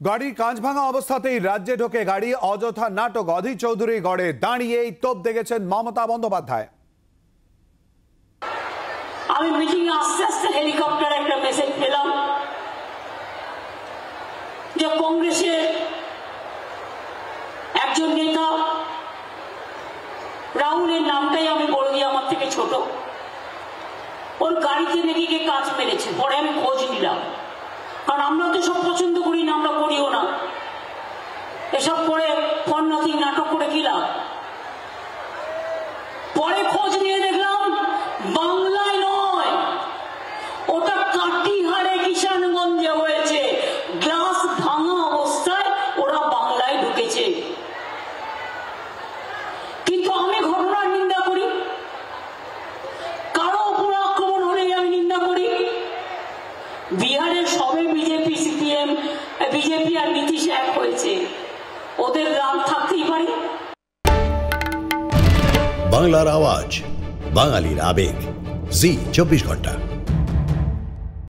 গাড়ির কাঁচ ভাঙা অবস্থাতেই রাজ্যে ঢোকে গাড়ি, অযথা নাটক। অধীর চৌধুরী গড়ে দাঁড়িয়েই তোপ দেখেছেন মমতা বন্দ্যোপাধ্যায়। আমি মিটিং আস্তে আস্তে হেলিকপ্টার একটা মেসেজ পেলাম যে কংগ্রেসের একজন নেতা, রাহুলের নামটাই আমি বলে দিই, আমার থেকে ছোট, ওর গাড়িতে নাকি কে কাঁচ মেরেছে। পরে আমি খোঁজ নিলাম, কারণ আমরা তো সব পছন্দ করি না, আমরা করিও না এসব করে ফর নাথিং নাটক করে কি লাভ। পরে খোঁজ নিয়ে দেখলাম বাংলায় নয়, ওটা কাটিহারে কিষানগঞ্জে হয়েছে। গ্লাস ভাঙা অবস্থায় ওরা বাংলায় ঢুকেছে। কিন্তু আমি ঘটনার নিন্দা করি, কারো উপর আক্রমণ হলেই আমি নিন্দা করি। বিহারের সবে বিজেপি সিপিএম, বিজেপি আর নীতিশ এক হয়েছে, ওদের রাগ থাকতেই পারে। বাংলার আওয়াজ, বাঙালির আবেগ, জি 24 ঘন্টা।